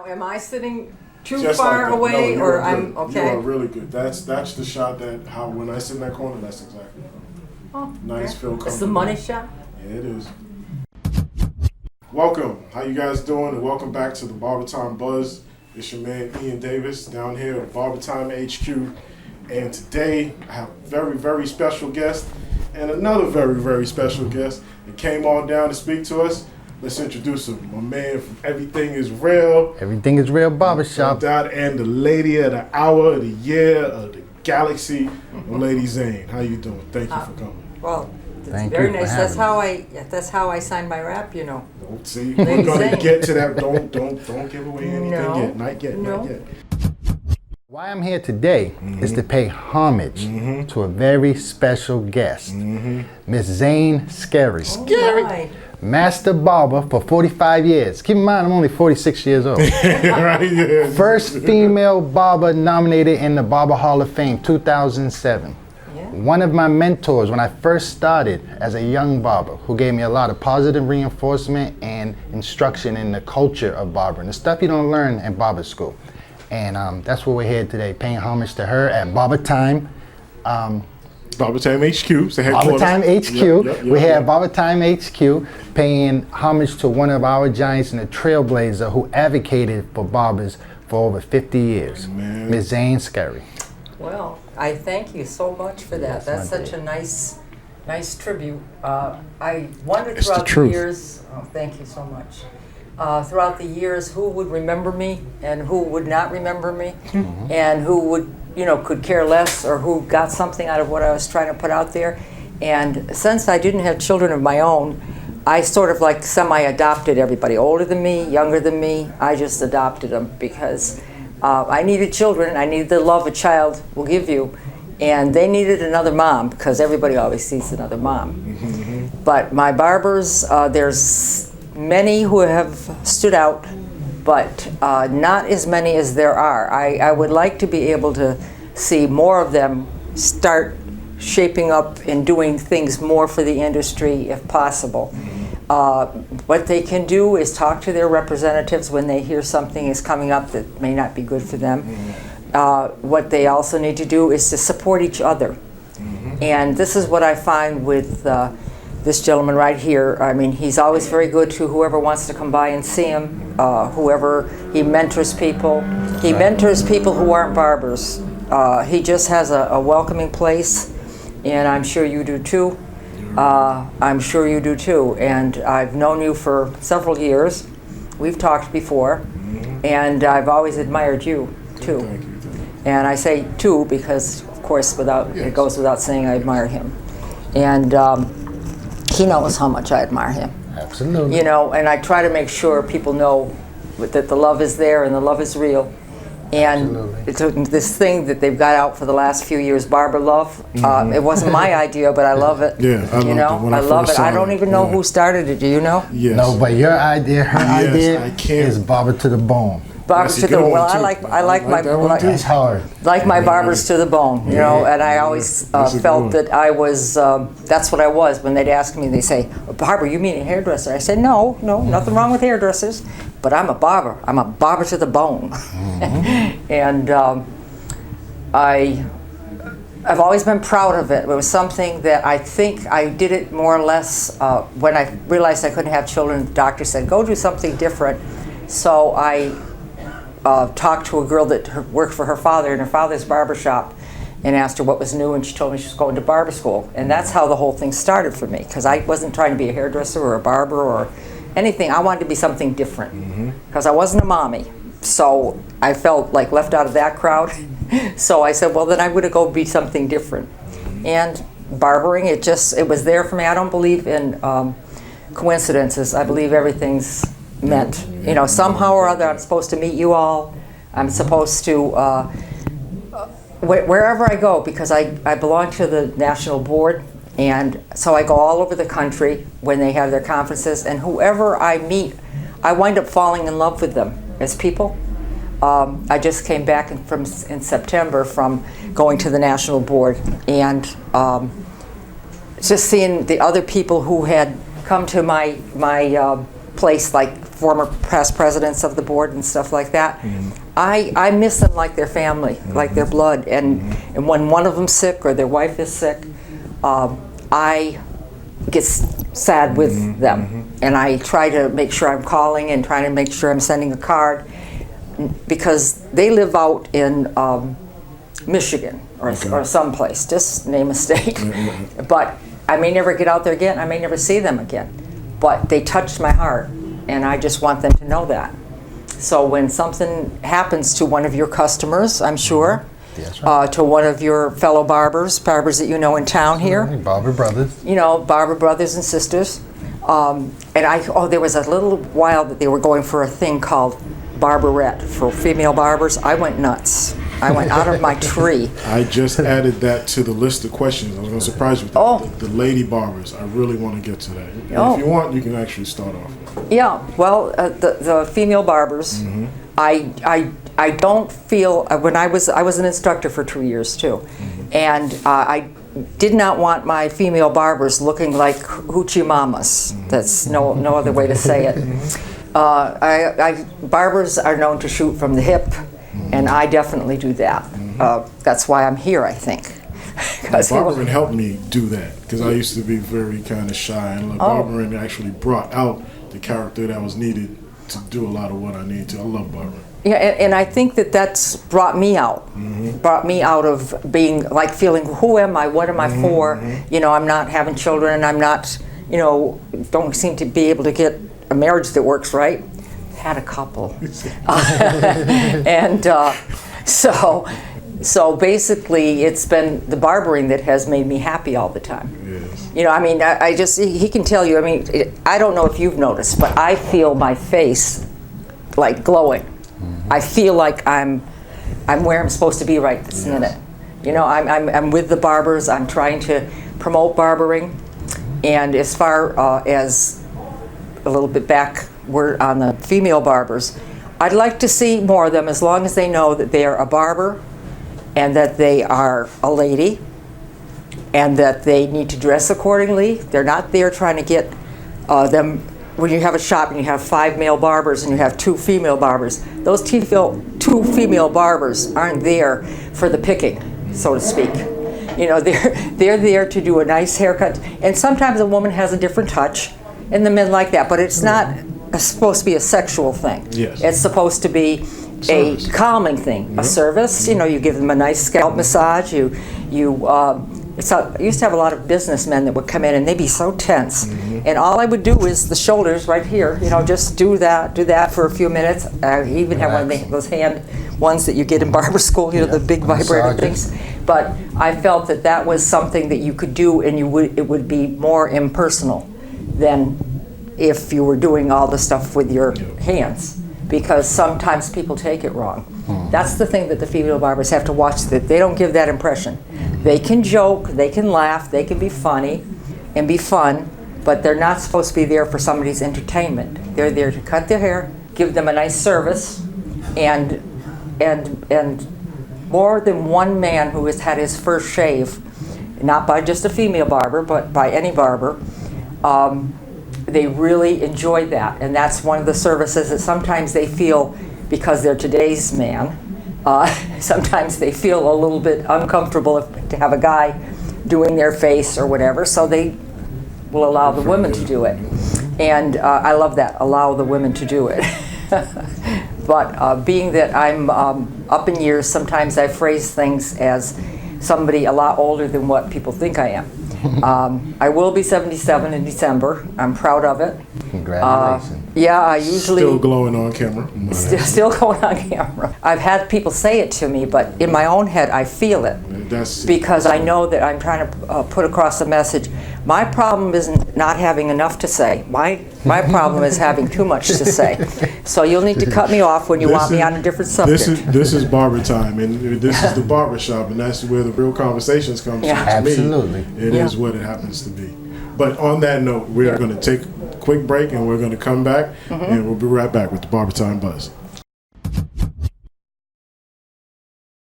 Now, am I sitting too Just far like that. away, No, or are I'm good. okay? You are really good. That's the shot that how when I sit in that corner, that's exactly. Oh, Nice, okay. feel comfortable. It's the money shot. Yeah, it is. Welcome. How you guys doing? And welcome back to the BarberTime Buzz. It's your man Ian Davis down here at BarberTime HQ. And today I have a very, very special guest and another very, very special guest that came on down to speak to us. Let's introduce him. My man from Everything is Real. Everything is Real Barbershop. And the lady of the hour, of the year, of the galaxy, Lady Zane. How you doing? Thank you for coming. Well, it's Thank very you for nice. having That's how I sign my rap, you know. Don't see. Lady We're gonna Zane. get to that. Don't give away anything No. yet. Not yet. No. Not yet. Why I'm here today is to pay homage to a very special guest, Miss Zane Scary. Right. Master barber for 45 years. Keep in mind, I'm only 46 years old. Right, yeah. First female barber nominated in the Barber Hall of Fame, 2007. Yeah. One of my mentors when I first started as a young barber, who gave me a lot of positive reinforcement and instruction in the culture of barbering, the stuff you don't learn in barber school. And that's where we're here today, paying homage to her at BarberTime. BarberTime HQ. Say headquarters. BarberTime HQ. Yep, We're here yep. at BarberTime HQ, paying homage to one of our giants and a trailblazer who advocated for barbers for over 50 years, Man. Ms. Zane Scary. Well, I thank you so much for that. That's That's my such a nice tribute. I wondered It's the throughout the truth. years. Oh, thank you so much. Throughout the years, who would remember me and who would not remember me, and who would, could care less, or who got something out of what I was trying to put out there. And since I didn't have children of my own, I sort of like semi-adopted everybody, older than me, younger than me. I just adopted them because I needed children. I needed the love a child will give you. And they needed another mom, because everybody always sees another mom. But my barbers, there's many who have stood out, but not as many as there are. I would like to be able to see more of them start shaping up and doing things more for the industry if possible. What they can do is talk to their representatives when they hear something is coming up that may not be good for them. What they also need to do is to support each other. And this is what I find with this gentleman right here. I mean, he's always very good to whoever wants to come by and see him, whoever, he mentors people. He mentors people who aren't barbers. He just has a welcoming place, and I'm sure you do too. I'm sure you do too. And I've known you for several years. We've talked before, and I've always admired you too. Thank you. And I say too because, of course, it goes without saying I admire him. And he knows how much I admire him. Absolutely. And I try to make sure people know that the love is there and the love is real. And this thing that they've got out for the last few years, Barber Love, it wasn't my idea, but I love it. Yeah, I loved it when I love first it. saw I don't it. even know Yeah. who started it. Do you know? Yes. No, but your idea, her Yes, idea I can't. is barber to the bone. Barber That's a to the good one, well. too. I like my that one, too. It's hard. like my barbers to the bone, and I always That's a good felt one. that I was, that's what I was. When they'd ask me, they say, "Barber, you mean a hairdresser?" I said, no, nothing wrong with hairdressers, but I'm a barber. I'm a barber to the bone. And I've always been proud of it. It was something that I think I did it more or less when I realized I couldn't have children. The doctor said, go do something different. So I talked to a girl that worked for her father in her father's barbershop and asked her what was new, and she told me she was going to barber school. And that's how the whole thing started for me, because I wasn't trying to be a hairdresser or a barber or anything. I wanted to be something different, because I wasn't a mommy. So I felt like left out of that crowd. So I said, well, then I'm going to go be something different. And barbering, it was there for me. I don't believe in coincidences. I believe everything's meant. Somehow or other, I'm supposed to meet you all. I'm supposed to, wherever I go, because I belong to the national board, and so I go all over the country when they have their conferences, and whoever I meet, I wind up falling in love with them as people. I just came back in September from going to the national board, and just seeing the other people who had come to my place, like former past presidents of the board and stuff like that. I miss them like their family, like their blood. And when one of them's sick or their wife is sick, I get sad with them. And I try to make sure I'm calling and trying to make sure I'm sending a card, because they live out in Michigan or someplace, just name a state. But I may never get out there again, I may never see them again. But they touched my heart, and I just want them to know that. So when something happens to one of your customers, I'm sure, That's right. to one of your fellow barbers that you know in town here, Barber brothers. you know, barber brothers and sisters, and there was a little while that they were going for a thing called barberette for female barbers. I went nuts. I went out of my tree. I just added that to the list of questions. I was going to surprise you with that. The lady barbers. I really want to get to that. And if you want, you can actually start off. Yeah, well, the female barbers, I don't feel, when I was an instructor for 2 years too, and I did not want my female barbers looking like hoochie mamas. That's no other way to say it. Barbers are known to shoot from the hip, and I definitely do that. That's why I'm here, I think. Barbering helped me do that, because I used to be very kind of shy, and barbering actually brought out the character that was needed to do a lot of what I need to. I love barbering. Yeah, and I think that's brought me out. Brought me out of being like feeling, who am I? What am I for? You know, I'm not having children. I'm not, you know, don't seem to be able to get a marriage that works right. Had a couple, and so basically, it's been the barbering that has made me happy all the time. Yes. You know, I mean, I just, he can tell you. I mean, I don't know if you've noticed, but I feel my face like glowing. I feel like I'm where I'm supposed to be right this minute. You know, I'm with the barbers. I'm trying to promote barbering, and as far as a little bit back, we're on the female barbers. I'd like to see more of them, as long as they know that they are a barber, and that they are a lady, and that they need to dress accordingly. They're not there trying to get them. When you have a shop and you have 5 male barbers and you have 2 female barbers, those 2 female barbers aren't there for the picking, so to speak. You know, they're there to do a nice haircut, and sometimes a woman has a different touch, and the men like that. But it's not supposed to be a sexual thing. Yes. It's supposed to be a calming thing, a service. You know, you give them a nice scalp massage. I used to have a lot of businessmen that would come in and they'd be so tense, and all I would do is the shoulders right here. You know, just do that for a few minutes. I even have one of those hand ones that you get in barber school. You know, the big vibrator things. But I felt that was something that you could do, and it would be more impersonal than if you were doing all the stuff with your hands, because sometimes people take it wrong. That's the thing that the female barbers have to watch, that they don't give that impression. They can joke, they can laugh, they can be funny and be fun, but they're not supposed to be there for somebody's entertainment. They're there to cut their hair, give them a nice service, and more than one man who has had his first shave, not by just a female barber, but by any barber, they really enjoy that. And that's one of the services that sometimes they feel, because they're today's man, sometimes they feel a little bit uncomfortable to have a guy doing their face or whatever, so they will allow the women to do it. And I love that, allow the women to do it. But being that I'm up in years, sometimes I phrase things as somebody a lot older than what people think I am. I will be 77 in December. I'm proud of it. Congratulations. Yeah, I usually... Still glowing on camera. Still going on camera. I've had people say it to me, but in my own head, I feel it. Because I know that I'm trying to put across a message. My problem isn't not having enough to say. My problem is having too much to say. So you'll need to cut me off when you want me on a different subject. This is barber time, and this is the barbershop, and that's where the real conversations come from. Absolutely. It is what it happens to be. But on that note, we are going to take a quick break, and we're going to come back, and we'll be right back with the BarberTime Buzz.